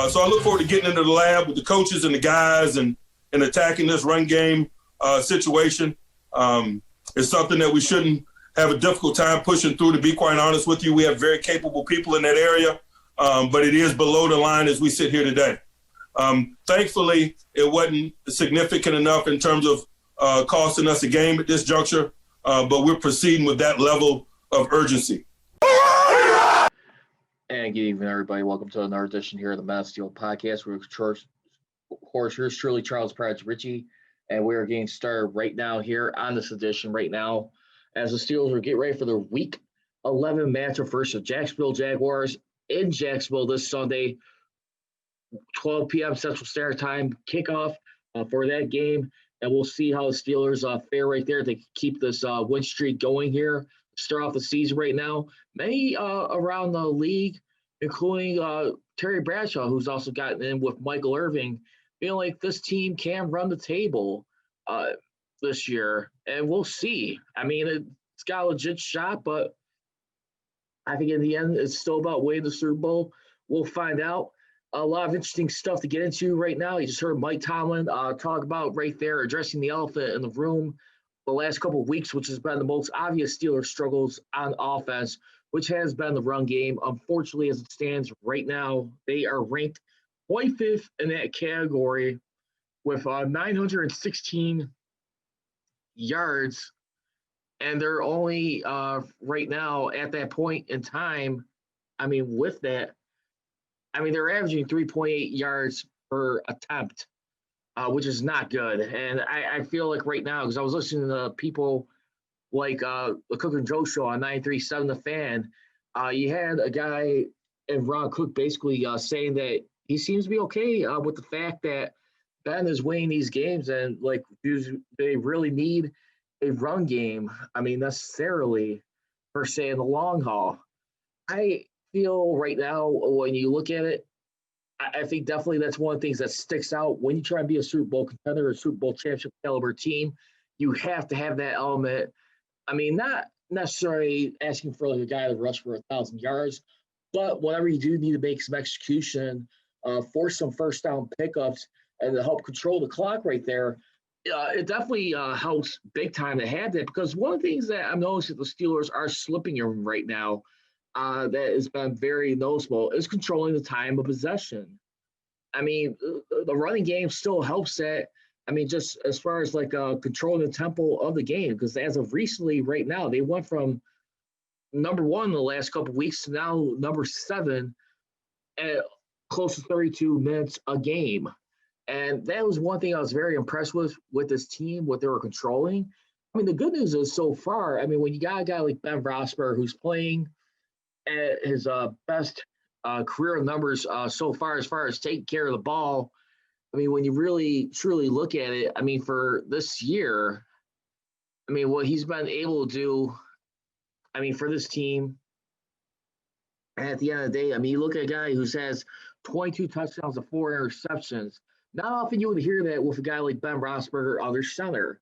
So I look forward to getting into the lab with the coaches and the guys and attacking this run game situation. It's something that we shouldn't have a difficult time pushing through, to be quite honest with you. We have very capable people in that area, but it is below the line as we sit here today. Thankfully, it wasn't significant enough in terms of costing us a game at this juncture, but we're proceeding with that level of urgency. And good evening, everybody. Welcome to another edition here of the Mass Steel Podcast. We're, of course, here's truly Charles Prodigy Richey, and we are getting started right now here on this edition right now as the Steelers are getting ready for their Week 11 matchup versus the Jacksonville Jaguars in Jacksonville this Sunday, 12 p.m. Central Standard Time kickoff for that game, and we'll see how the Steelers fare right there to keep this win streak going here. Start off the season right now. Many around the league, including Terry Bradshaw, who's also gotten in with Michael Irving, feeling like this team can run the table this year, and we'll see. I mean, it's got a legit shot, but I think in the end, it's still about winning the Super Bowl. We'll find out. A lot of interesting stuff to get into right now. You just heard Mike Tomlin talk about right there, addressing the elephant in the room the last couple of weeks, which has been the most obvious Steelers struggles on offense, which has been the run game. Unfortunately, as it stands right now, they are ranked 25th in that category with 916 yards, and they're only right now at that point in time, I mean, with that, I mean, they're averaging 3.8 yards per attempt, which is not good. And I feel like right now, because I was listening to people like the Cook and Joe show on 93.7 The Fan, you had a guy and Ron Cook basically saying that he seems to be okay with the fact that Ben is winning these games, and like, do they really need a run game? I mean, necessarily, per se, in the long haul. I feel right now when you look at it, I think definitely that's one of the things that sticks out when you try and be a Super Bowl contender or a Super Bowl championship caliber team. You have to have that element. I mean, not necessarily asking for like a guy to rush for 1,000 yards, but whenever you do need to make some execution, force some first down pickups, and to help control the clock right there, it definitely helps big time to have that, because one of the things that I'm noticing the Steelers are slipping in right now that has been very noticeable is controlling the time of possession. I mean, the running game still helps that. I mean, just as far as like controlling the tempo of the game, because as of recently, right now, they went from number 1 in the last couple of weeks to now number 7 at close to 32 minutes a game. And that was one thing I was very impressed with this team, what they were controlling. I mean, the good news is so far, I mean, when you got a guy like Ben Roethlisberger who's playing at his best career numbers so far as taking care of the ball, I mean, when you really truly look at it, I mean, for this year, I mean, what he's been able to do, I mean, for this team, at the end of the day, I mean, you look at a guy who has 22 touchdowns and 4 interceptions. Not often you would hear that with a guy like Ben Roethlisberger, other center.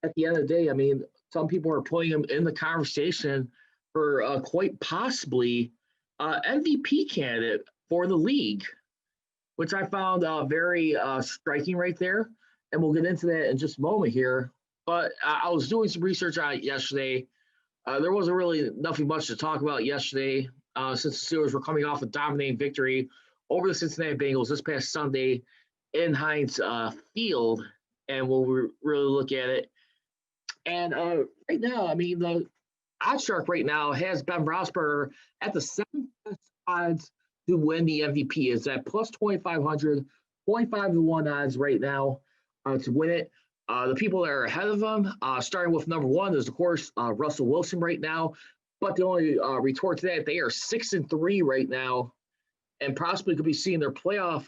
At the end of the day, I mean, some people are putting him in the conversation for quite possibly MVP candidate for the league, which I found very striking right there. And we'll get into that in just a moment here. But I was doing some research on it yesterday. There wasn't really nothing much to talk about yesterday since the Steelers were coming off a dominating victory over the Cincinnati Bengals this past Sunday in Heinz Field. And we'll really look at it. And right now, I mean, the OddsShark right now has Ben Roethlisberger at the 7th best odds to win the MVP. Is at plus 2,500, 25-1 odds right now to win it. The people that are ahead of them, starting with number 1, is, of course, Russell Wilson right now. But the only retort to that, they are 6-3 right now, and possibly could be seeing their playoff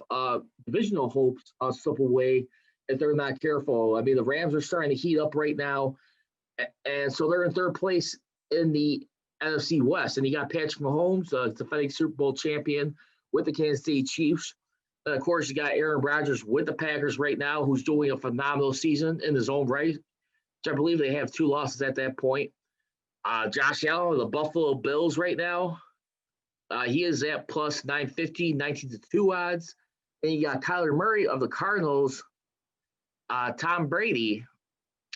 divisional hopes slip away if they're not careful. I mean, the Rams are starting to heat up right now, and so they're in 3rd place in the NFC West. And you got Patrick Mahomes, defending Super Bowl champion with the Kansas City Chiefs. And, of course, you got Aaron Rodgers with the Packers right now, who's doing a phenomenal season in his own right, which I believe they have 2 losses at that point. Josh Allen of the Buffalo Bills right now, he is at plus 950, 19-2 odds. And you got Kyler Murray of the Cardinals, Tom Brady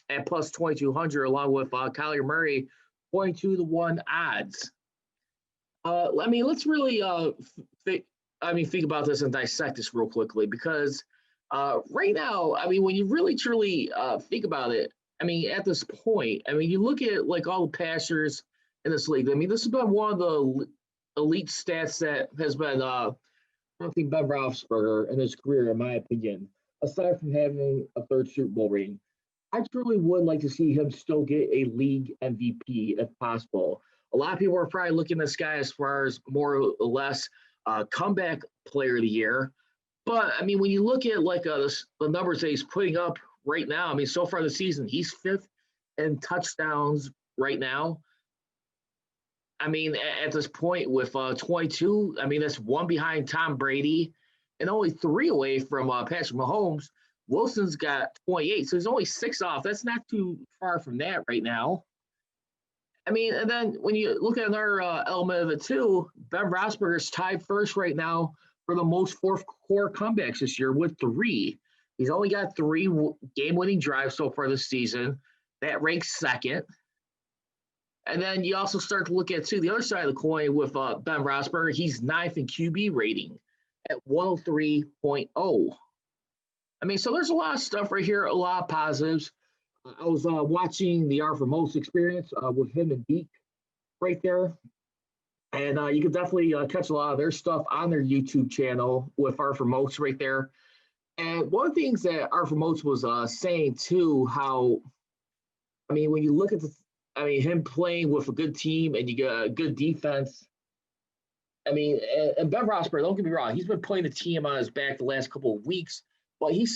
at plus 2,200, along with Kyler Murray 22-1 odds. Let's really think about this and dissect this real quickly, because right now, when you really truly think about it, at this point, you look at like all the passers in this league. This has been one of the elite stats that has been I think Ben Roethlisberger in his career, in my opinion, aside from having a third Super Bowl ring. I truly would like to see him still get a league MVP if possible. A lot of people are probably looking at this guy as far as more or less comeback player of the year. But, when you look at like the numbers that he's putting up right now, so far this season, he's fifth in touchdowns right now. At this point with 22, that's one behind Tom Brady and only 3 away from Patrick Mahomes. Wilson's got 28, so he's only 6 off. That's not too far from that right now. And then when you look at another element of it too, Ben Roethlisberger's tied first right now for the most fourth quarter comebacks this year with 3. He's only got 3 game-winning drives so far this season. That ranks second. And then you also start to look at, too, the other side of the coin with Ben Roethlisberger. He's 9th in QB rating at 103.0. So there's a lot of stuff right here, a lot of positives. I was watching the R for Most experience with him and Deke right there. And you can definitely catch a lot of their stuff on their YouTube channel with R for Most right there. And one of the things that R for Most was saying, too, how, when you look at him playing with a good team and you get a good defense. And Ben Roethlisberger, don't get me wrong, he's been putting the team on his back the last couple of weeks, but he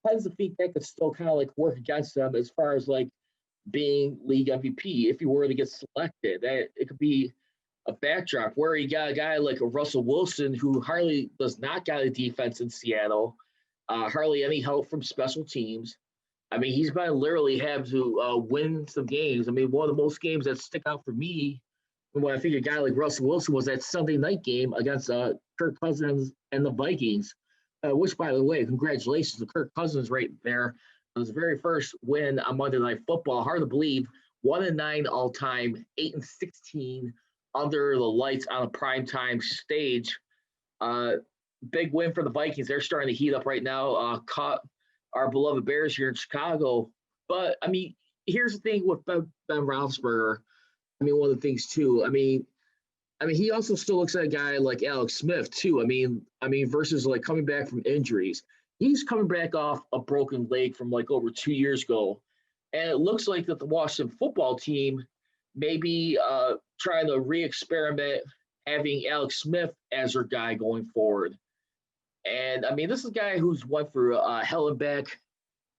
tends to think that could still kind of like work against him as far as like being league MVP if he were to get selected. That it could be a backdrop where you got a guy like a Russell Wilson who hardly does not got a defense in Seattle, hardly any help from special teams. He's been literally having to win some games. One of the most games that stick out for me when I think a guy like Russell Wilson was that Sunday night game against Kirk Cousins and the Vikings, which, by the way, congratulations to Kirk Cousins right there. It was his very first win on Monday Night Football. Hard to believe, 1-9 all time, 8-16 under the lights on a primetime stage. Big win for the Vikings. They're starting to heat up right now. Caught our beloved Bears here in Chicago. But, here's the thing with Ben Roethlisberger. One of the things, too, he also still looks like a guy like Alex Smith, too. Versus, like, coming back from injuries. He's coming back off a broken leg from, like, over 2 years ago. And it looks like that the Washington football team may be trying to re-experiment having Alex Smith as their guy going forward. And, this is a guy who's went through hell and back,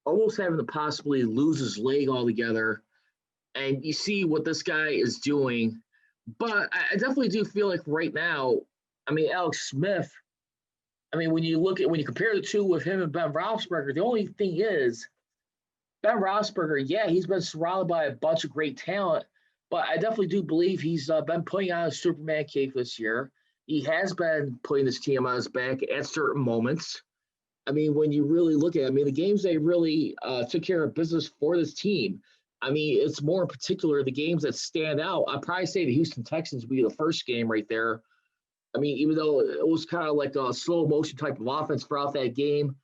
almost having to possibly lose his leg altogether. And you see what this guy is doing. But I definitely do feel like right now, Alex Smith, when you compare the two with him and Ben Roethlisberger, the only thing is, Ben Roethlisberger, yeah, he's been surrounded by a bunch of great talent, but I definitely do believe he's been putting on a Superman cape this year. He has been putting his team on his back at certain moments. When you really look at it, the games they really took care of business for this team. It's more in particular the games that stand out. I'd probably say the Houston Texans would be the first game right there. Even though it was kind of like a slow motion type of offense throughout that game,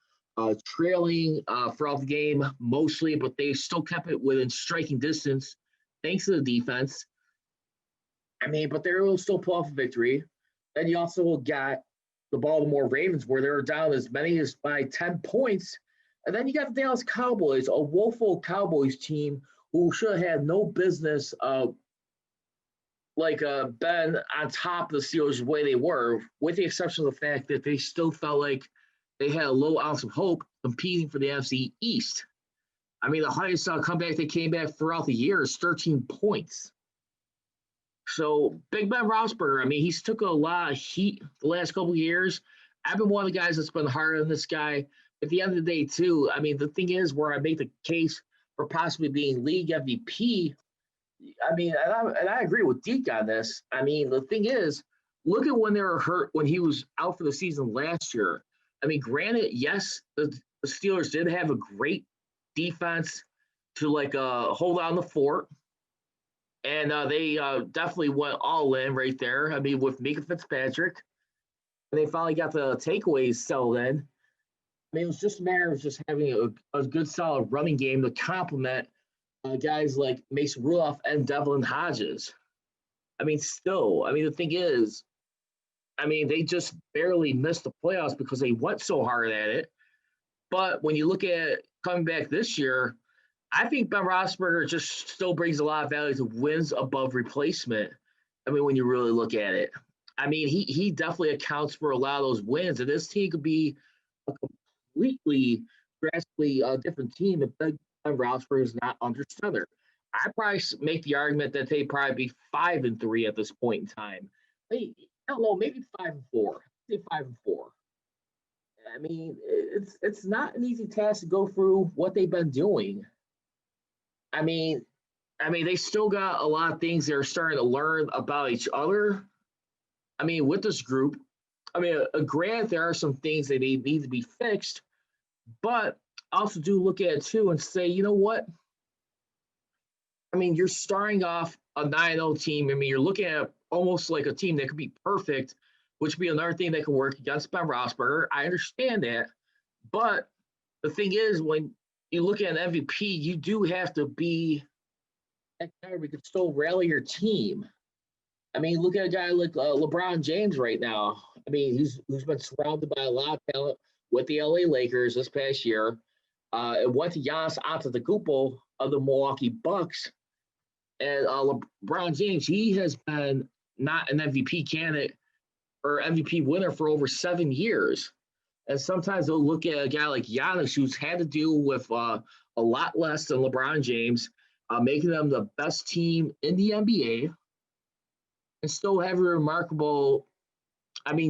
trailing throughout the game mostly, but they still kept it within striking distance thanks to the defense. But they were still pull off a victory. Then you also got the Baltimore Ravens where they were down as many as by 10 points. And then you got the Dallas Cowboys, a woeful Cowboys team who should have had no business been on top of the Steelers the way they were, with the exception of the fact that they still felt like they had a low ounce of hope competing for the NFC East. The highest comeback they came back throughout the year is 13 points. So, Big Ben Roethlisberger, he's took a lot of heat the last couple of years. I've been one of the guys that's been hard on this guy. At the end of the day, too, the thing is where I make the case for possibly being league MVP, and I agree with Deke on this. The thing is, look at when they were hurt when he was out for the season last year. I mean, granted, yes, the Steelers did have a great defense to hold on the fort, and they definitely went all in right there. I mean, with Mika Fitzpatrick, and they finally got the takeaways settled in. I mean, it was just a matter of just having a good, solid running game to complement guys like Mason Rudolph and Devlin Hodges. I mean, the thing is, they just barely missed the playoffs because they went so hard at it. But when you look at coming back this year, I think Ben Roethlisberger just still brings a lot of value to wins above replacement. I mean, when you really look at it, I mean, he definitely accounts for a lot of those wins, and this team could be a completely, drastically different team if Ben Roethlisberger is not under center. I probably make the argument that they probably be 5-3 at this point in time. I don't know, maybe 5-4. Say 5-4. I mean, it's not an easy task to go through what they've been doing. I mean, they still got a lot of things they're starting to learn about each other. I mean, with this group, granted, there are some things that they need to be fixed, but I also do look at it too and say, you know what? I mean, you're starting off a 9-0 team. I mean, you're looking at almost like a team that could be perfect, which would be another thing that could work against Ben Roethlisberger. I understand that. But the thing is, when you look at an MVP, you do have to be that guy who could still rally your team. I mean, look at a guy like LeBron James right now. I mean, who's been surrounded by a lot of talent with the LA Lakers this past year. It went to Giannis Antetokounmpo of the Milwaukee Bucks. And LeBron James, he has been not an MVP candidate or MVP winner for over 7 years. And sometimes they'll look at a guy like Giannis, who's had to deal with a lot less than LeBron James, making them the best team in the NBA, and still have a remarkable,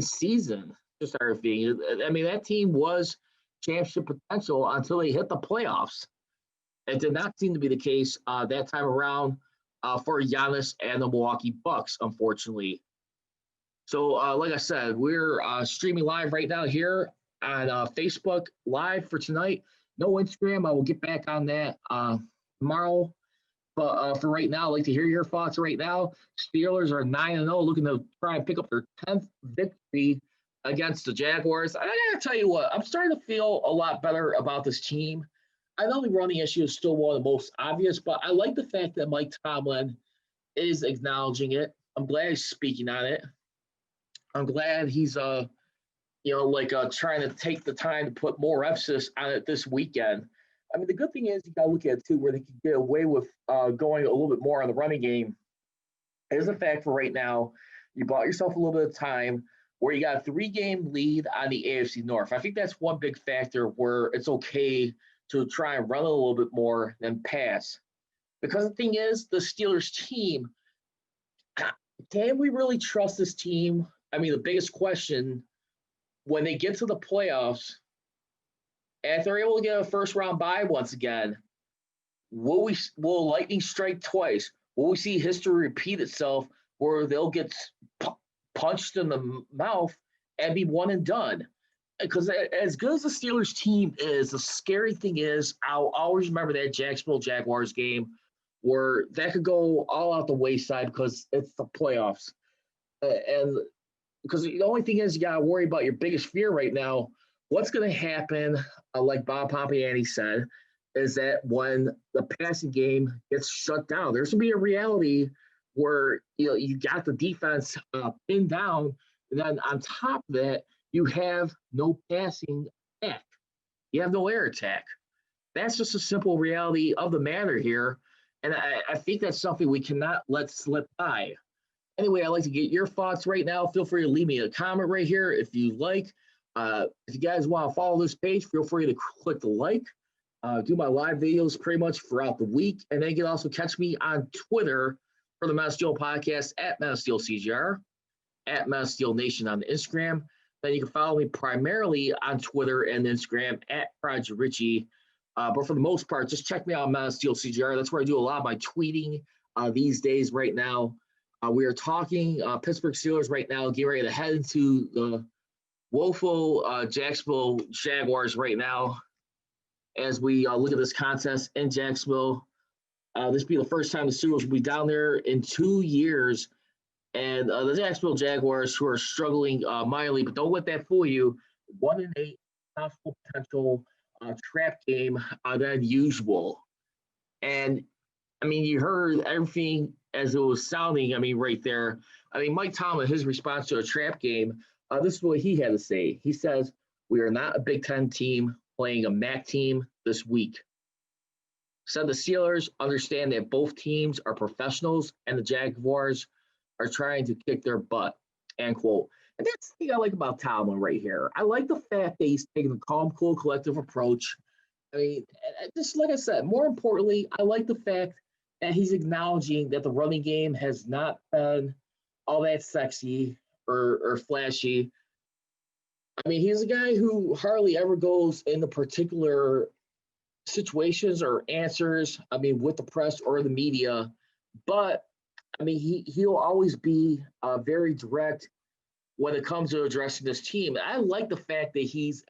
season to start being. That team was championship potential until they hit the playoffs. It did not seem to be the case that time around for Giannis and the Milwaukee Bucks, unfortunately. So, like I said, we're streaming live right now here on Facebook Live for tonight. No Instagram. I will get back on that tomorrow. But for right now, I'd like to hear your thoughts right now. Steelers are 9-0, looking to try and pick up their 10th victory against the Jaguars. I got to tell you what, I'm starting to feel a lot better about this team. I know the running issue is still one of the most obvious, but I like the fact that Mike Tomlin is acknowledging it. I'm glad he's speaking on it. I'm glad he's, trying to take the time to put more emphasis on it this weekend. The good thing is you got to look at it, too, where they can get away with going a little bit more on the running game. Is the fact for right now, you bought yourself a little bit of time where you got a 3-game lead on the AFC North. I think that's one big factor where it's okay to try and run a little bit more than pass. Because the thing is, the Steelers team, can we really trust this team? The biggest question, when they get to the playoffs, and if they're able to get a first-round bye once again, will lightning strike twice? Will we see history repeat itself where they'll get punched in the mouth and be one and done? Because as good as the Steelers team is, the scary thing is I'll always remember that Jacksonville Jaguars game where that could go all out the wayside because it's the playoffs. And because the only thing is you got to worry about your biggest fear right now. What's going to happen, like Bob Pompiani said, is that when the passing game gets shut down, there's going to be a reality where you got the defense pinned down, and then on top of that, you have no passing attack. You have no air attack. That's just a simple reality of the matter here, and I think that's something we cannot let slip by. Anyway, I'd like to get your thoughts right now. Feel free to leave me a comment right here if you like. If you guys want to follow this page, feel free to click the like. Do my live videos pretty much throughout the week. And then you can also catch me on Twitter for the Mass Steel Podcast at MassSteelCGR, at Mass Steel Nation on the Instagram. Then you can follow me primarily on Twitter and Instagram at Prodigy Richey. But for the most part, just check me out on Mass Steel CGR. That's where I do a lot of my tweeting these days right now. We are talking Pittsburgh Steelers right now, getting ready to head into woeful Jacksonville Jaguars right now as we look at this contest in Jacksonville. This will be the first time the Steelers will be down there in 2 years. And the Jacksonville Jaguars, who are struggling mightily, but don't let that fool you. 1-8 possible potential trap game than usual. And I mean, you heard everything as it was sounding. I mean, right there. I mean, Mike Tomlin, his response to a trap game. This is what he had to say. He says, "We are not a Big Ten team playing a MAC team this week." Said the Steelers understand that both teams are professionals and the Jaguars are trying to kick their butt, end quote. And that's the thing I like about Tomlin right here. I like the fact that he's taking a calm, cool, collective approach. I mean, just like I said, more importantly, I like the fact that he's acknowledging that the running game has not been all that sexy or flashy. I mean, he's a guy who hardly ever goes into particular situations or answers, I mean, with the press or the media. But, I mean, he'll always be very direct when it comes to addressing this team. I like the fact that he's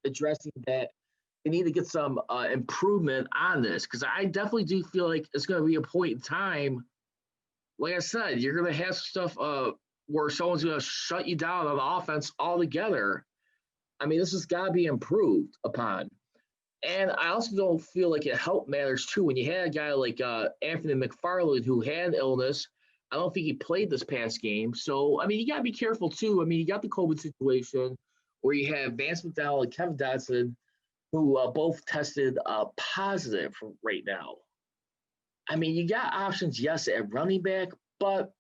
addressing that they need to get some improvement on this, because I definitely do feel like it's going to be a point in time, like I said, you're going to have stuff where someone's going to shut you down on the offense altogether. I mean, this has got to be improved upon. And I also don't feel like it help matters, too. When you had a guy like Anthony McFarland who had illness, I don't think he played this past game. So, I mean, you got to be careful, too. I mean, you got the COVID situation where you have Vance McDowell and Kevin Dodson, who both tested positive right now. I mean, you got options, yes, at running back, but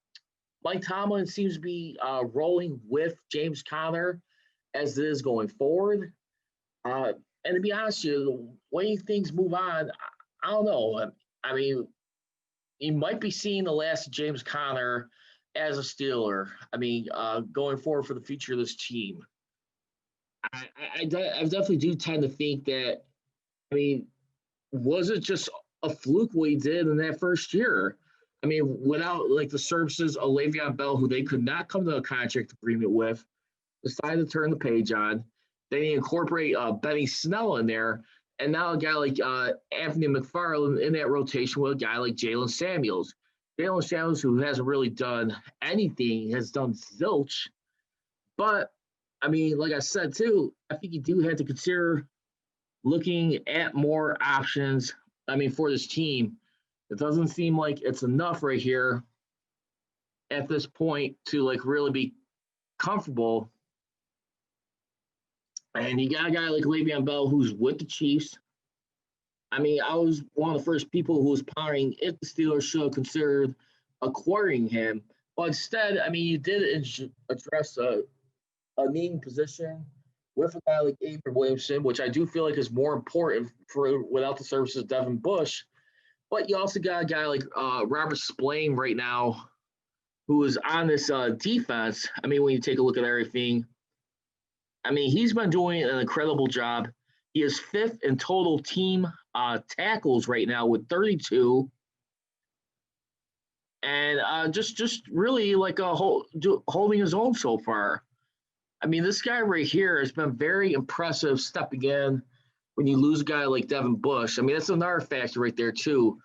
Mike Tomlin seems to be rolling with James Conner as it is going forward. And to be honest with you, when things move on, I don't know. I mean, you might be seeing the last of James Conner as a Steeler. I mean, going forward for the future of this team. I definitely do tend to think that, I mean, was it just a fluke what he did in that first year? I mean, without like the services of Le'Veon Bell, who they could not come to a contract agreement with, decided to turn the page on. Then you incorporate Benny Snell in there, and now a guy like Anthony McFarland in that rotation with a guy like Jalen Samuels. Jalen Samuels, who hasn't really done anything, has done zilch. But, I mean, like I said, too, I think you do have to consider looking at more options, I mean, for this team. It doesn't seem like it's enough right here at this point to, like, really be comfortable. And you got a guy like Le'Veon Bell who's with the Chiefs. I mean, I was one of the first people who was pondering if the Steelers should have considered acquiring him. But instead, I mean, you did address a needing position with a guy like Avery Williamson, which I do feel like is more important for without the services of Devin Bush. But you also got a guy like Robert Spillane right now who is on this defense. I mean, when you take a look at everything, I mean, he's been doing an incredible job. He is 5th in total team tackles right now with 32. And just really like holding his own so far. I mean, this guy right here has been very impressive stepping in when you lose a guy like Devin Bush. I mean, that's another factor right there, too.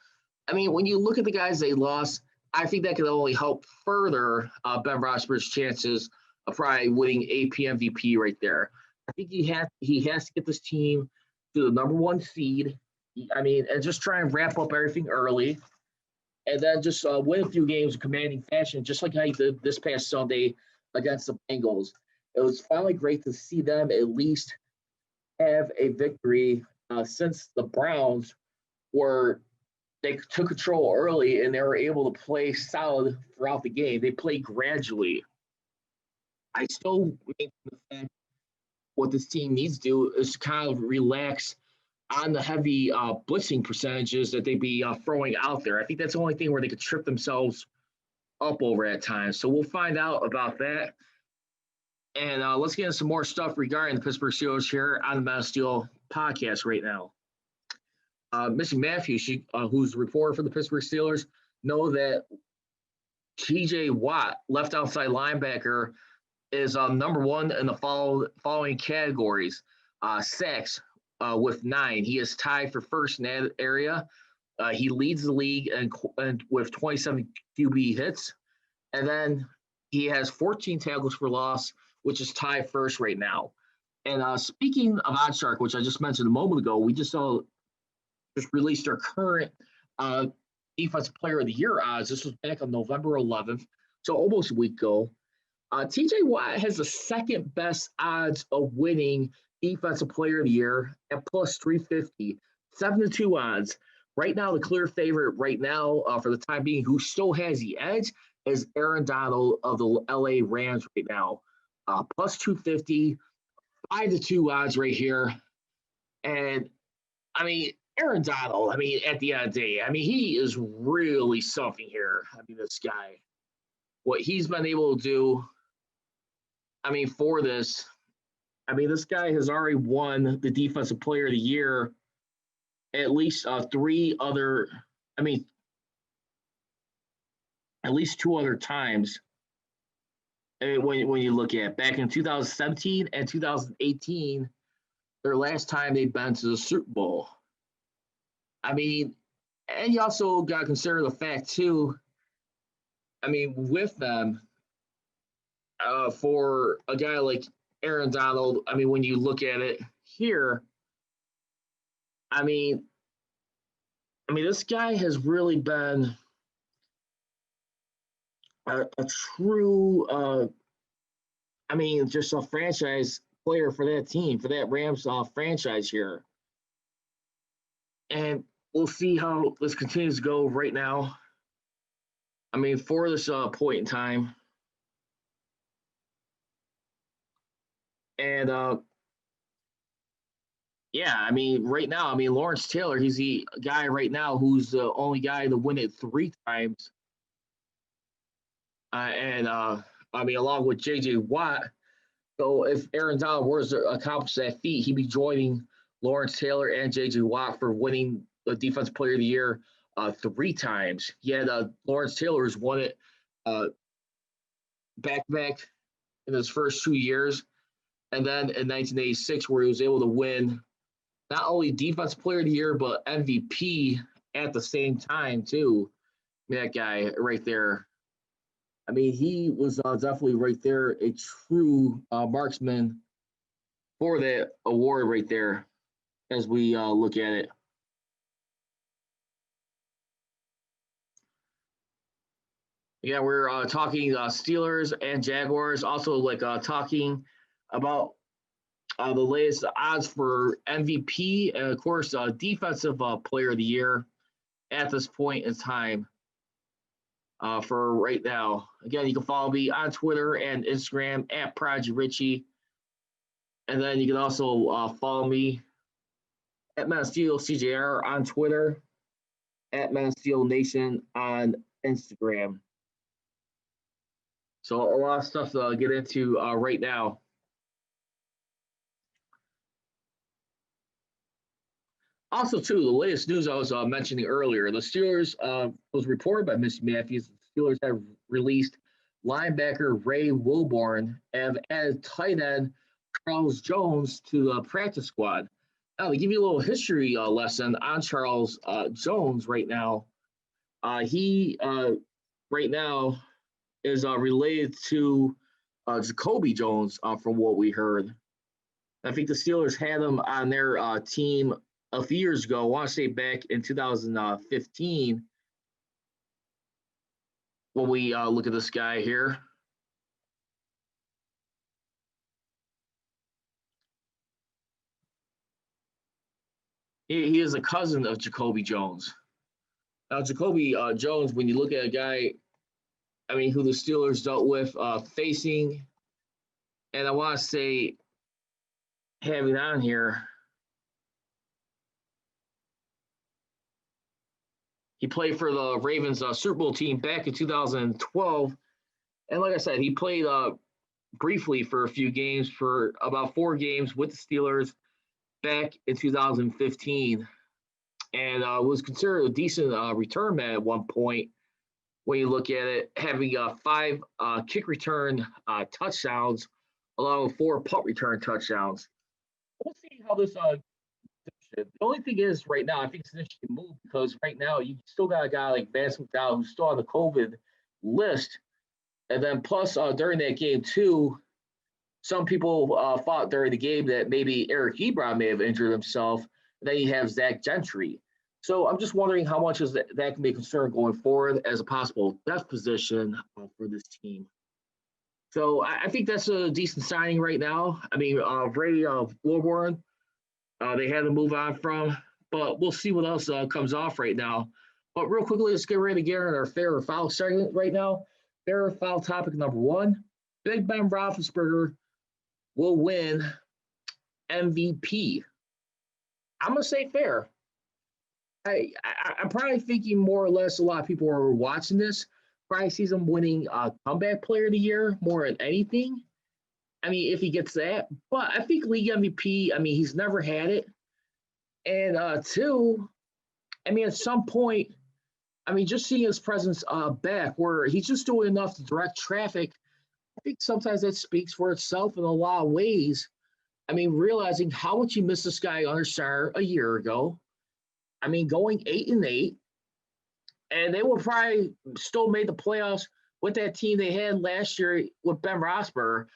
I mean, when you look at the guys they lost, I think that could only help further Ben Roethlisberger's chances of probably winning AP MVP right there. I think he has to get this team to the number 1 seed. I mean, and just try and wrap up everything early. And then just win a few games in commanding fashion, just like how he did this past Sunday against the Bengals. It was finally great to see them at least have a victory since the Browns they took control early and they were able to play solid throughout the game. They played gradually. I still think the fact what this team needs to do is kind of relax on the heavy blitzing percentages that they be throwing out there. I think that's the only thing where they could trip themselves up over at times. So we'll find out about that. And let's get into some more stuff regarding the Pittsburgh Steelers here on the Mass Steel podcast right now. Missy Matthews, who's a reporter for the Pittsburgh Steelers, know that T.J. Watt, left outside linebacker, is number one in the following categories. Sacks with 9. He is tied for first in that area. He leads the league and with 27 QB hits. And then he has 14 tackles for loss, which is tied first right now. And speaking of OddsShark, which I just mentioned a moment ago, we just released our current Defensive Player of the Year odds. This was back on November 11th, so almost a week ago. TJ Watt has the second best odds of winning Defensive Player of the Year at plus 350, 7-2 odds. Right now, the clear favorite right now for the time being, who still has the edge, is Aaron Donald of the LA Rams right now. Plus 250, 5-2 odds right here. And, I mean, Aaron Donald, I mean, at the end of the day, I mean, he is really something here. I mean, this guy, what he's been able to do, I mean, for this, I mean, this guy has already won the Defensive Player of the Year at least at least 2 other times. When you look at back in 2017 and 2018, their last time they'd been to the Super Bowl. I mean, and you also got to consider the fact too, I mean, with them, for a guy like Aaron Donald, I mean, when you look at it here, I mean, this guy has really been a true, just a franchise player for that team, for that Rams franchise here. And we'll see how this continues to go right now. I mean, for this point in time. And, I mean, right now, I mean, Lawrence Taylor, he's the guy right now who's the only guy to win it 3 times. I mean, along with J.J. Watt. So if Aaron Donald were to accomplish that feat, he'd be joining Lawrence Taylor and J.J. Watt for winning the Defensive Player of the Year 3 times. Yet Lawrence Taylor has won it back-to-back in his first 2 years. And then in 1986, where he was able to win not only Defensive Player of the Year, but MVP at the same time, too. That guy right there. I mean, he was definitely right there a true marksman for that award right there as we look at it. Yeah, we're talking Steelers and Jaguars, also talking about the latest odds for MVP and, of course, Defensive Player of the Year at this point in time for right now. Again, you can follow me on Twitter and Instagram at Prodigy Richey. And then you can also follow me at Man of Steel CJR on Twitter, at Man of Steel Nation on Instagram. So a lot of stuff to get into right now. Also, too, the latest news I was mentioning earlier, the Steelers was reported by Mr. Matthews. The Steelers have released linebacker Ray Wilborn and added tight end Charles Jones to the practice squad. Now, to give you a little history lesson on Charles Jones right now, he right now is related to Jacoby Jones from what we heard. I think the Steelers had him on their team a few years ago. I want to say back in 2015 when we look at this guy here. He is a cousin of Jacoby Jones. Now, Jacoby Jones, when you look at a guy, I mean, who the Steelers dealt with facing, and I want to say having on here, he played for the Ravens Super Bowl team back in 2012. And like I said, he played briefly for a few games, for about 4 games with the Steelers back in 2015. And was considered a decent return man at one point when you look at it, having 5 kick return touchdowns along with 4 punt return touchdowns. We'll see how this the only thing is right now, I think it's an interesting move because right now you still got a guy like Vance McDowell who's still on the COVID list. And then plus during that game too, some people thought during the game that maybe Eric Ebron may have injured himself. And then you have Zach Gentry. So I'm just wondering how much is that can be a concern going forward as a possible depth position for this team. So I think that's a decent signing right now. I mean, Ray Warborn, they had to move on from, but we'll see what else comes off right now. But real quickly, let's get ready to get in our fair or foul segment right now. Fair or foul topic number 1, Big Ben Roethlisberger will win MVP. I'm going to say fair. I'm probably thinking more or less a lot of people are watching this. Probably sees him winning comeback player of the year more than anything. I mean, if he gets that. But I think league MVP, I mean, he's never had it. And 2, I mean, at some point, I mean, just seeing his presence back where he's just doing enough to direct traffic, I think sometimes that speaks for itself in a lot of ways. I mean, realizing how much he missed this guy under center a year ago. I mean, going 8-8, and they will probably still made the playoffs with that team they had last year with Ben Roethlisberger.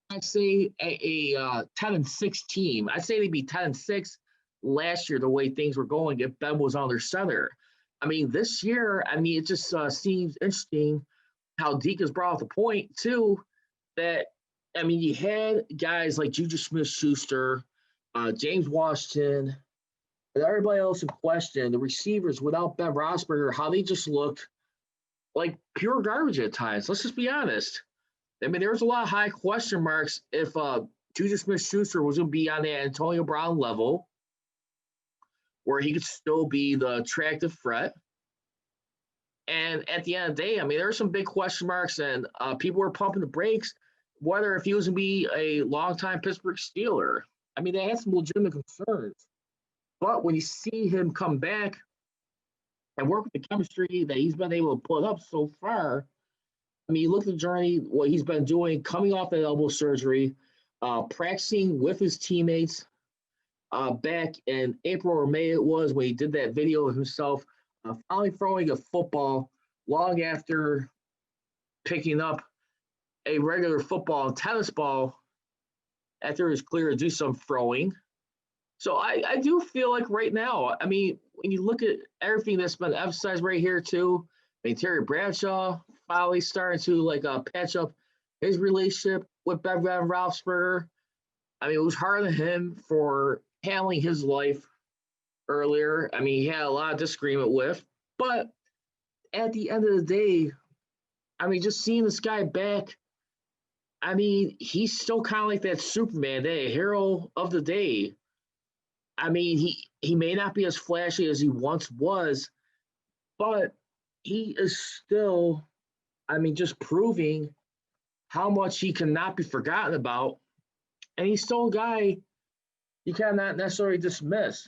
I'd say a 10-6 team. I'd say they'd be 10-6 last year the way things were going if Ben was on their center. I mean, this year, I mean, it just seems interesting how Deke has brought up the point, too, that, I mean, you had guys like Juju Smith-Schuster, James Washington, and everybody else in question, the receivers without Ben Roethlisberger, how they just looked like pure garbage at times. Let's just be honest. I mean, there's a lot of high question marks if Juju Smith-Schuster was going to be on the Antonio Brown level where he could still be the attractive threat. And at the end of the day, I mean, there are some big question marks, and people were pumping the brakes, whether if he was going to be a longtime Pittsburgh Steeler. I mean, they had some legitimate concerns. But when you see him come back and work with the chemistry that he's been able to put up so far, I mean, you look at the journey, what he's been doing, coming off that elbow surgery, practicing with his teammates back in April or May it was when he did that video of himself finally throwing a football long after picking up a regular football and tennis ball after it was clear to do some throwing. So I do feel like right now, I mean, when you look at everything that's been emphasized right here too, I mean, Terry Bradshaw finally starting to like patch up his relationship with Ben Roethlisberger. I mean, it was hard on him for handling his life earlier. I mean, he had a lot of disagreement with, but at the end of the day, I mean, just seeing this guy back, I mean, he's still kind of like that Superman, that hero of the day. I mean, he may not be as flashy as he once was, but he is still, I mean, just proving how much he cannot be forgotten about. And he's still a guy you cannot necessarily dismiss.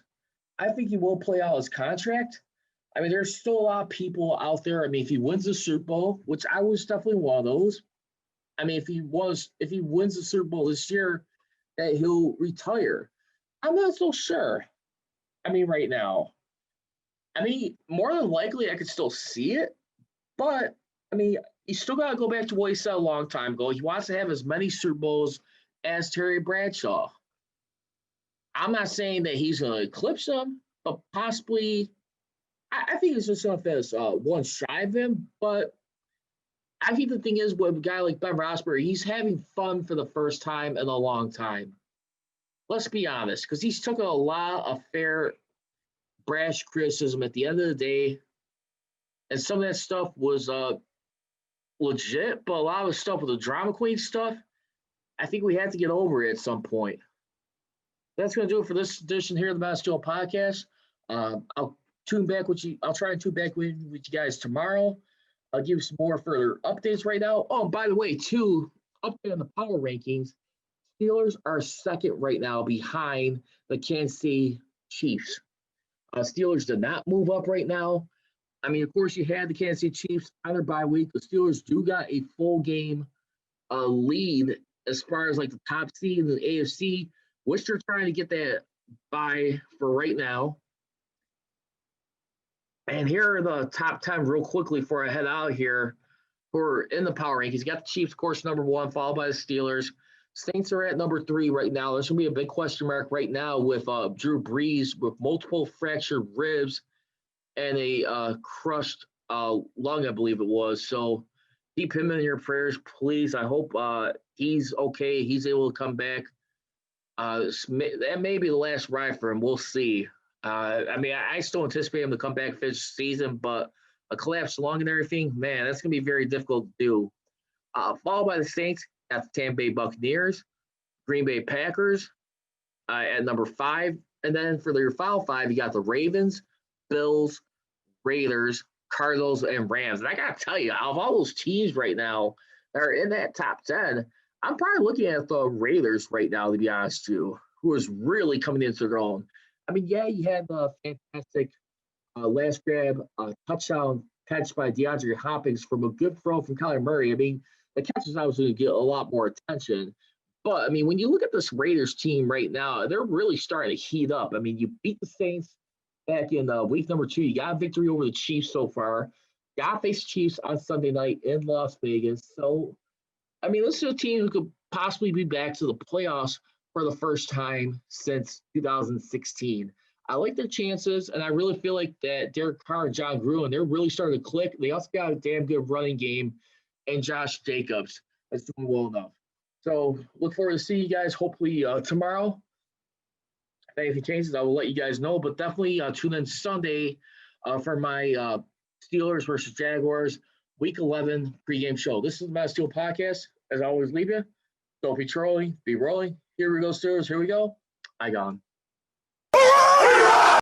I think he will play out his contract. I mean, there's still a lot of people out there. I mean, if he wins the Super Bowl, which I was definitely one of those. I mean, if he wins the Super Bowl this year, that he'll retire. I'm not so sure. I mean, right now. I mean, more than likely, I could still see it. But, I mean, you still got to go back to what he said a long time ago. He wants to have as many Super Bowls as Terry Bradshaw. I'm not saying that he's going to eclipse him, but possibly, I think it's just something that's one shy of him. But I think the thing is, with a guy like Ben Roethlisberger, he's having fun for the first time in a long time. Let's be honest, because he's took a lot of fair, brash criticism at the end of the day. And some of that stuff was legit, but a lot of the stuff with the drama queen stuff, I think we have to get over it at some point. That's going to do it for this edition here of the Mass Joe Podcast. I'll tune back with you. I'll try and tune back with you guys tomorrow. I'll give you some more further updates right now. Oh, and by the way, too, update on the power rankings. Steelers are second right now behind the Kansas City Chiefs. Steelers did not move up right now. I mean, of course, you had the Kansas City Chiefs on their bye week. The Steelers do got a full game lead as far as like the top seed in the AFC, which they're trying to get that bye for right now. And here are the top 10 real quickly before I head out here who are in the power rankings. You got the Chiefs, of course, number 1, followed by the Steelers. Saints are at number 3 right now. There's going to be a big question mark right now with Drew Brees with multiple fractured ribs and a crushed lung, I believe it was. So keep him in your prayers, please. I hope he's okay. He's able to come back. That may be the last ride for him. We'll see. I mean, I still anticipate him to come back finish the season, but a collapsed lung and everything, man, that's going to be very difficult to do. Followed by the Saints at the Tampa Bay Buccaneers, Green Bay Packers at number 5. And then for your final 5, you got the Ravens, Bills, Raiders, Cardinals, and Rams. And I got to tell you, out of all those teams right now that are in that top 10, I'm probably looking at the Raiders right now, to be honest with you, who is really coming into their own. I mean, yeah, you had the fantastic last grab touchdown catch by DeAndre Hopkins from a good throw from Kyler Murray. I mean, the catch is obviously going to get a lot more attention. But, I mean, when you look at this Raiders team right now, they're really starting to heat up. I mean, you beat the Saints back in week number 2. You got a victory over the Chiefs so far. Got to face the Chiefs on Sunday night in Las Vegas. So, I mean, this is a team who could possibly be back to the playoffs for the first time since 2016. I like their chances, and I really feel like that Derek Carr and John Gruden, they're really starting to click. They also got a damn good running game, and Josh Jacobs that's doing well enough. So look forward to seeing you guys hopefully tomorrow. If anything changes, I will let you guys know, but definitely tune in Sunday for my Steelers versus Jaguars Week 11 pregame show. This is the Mass Steel Podcast. As I always leave you, don't be trolling, be rolling. Here we go, Steelers. Here we go. I gone.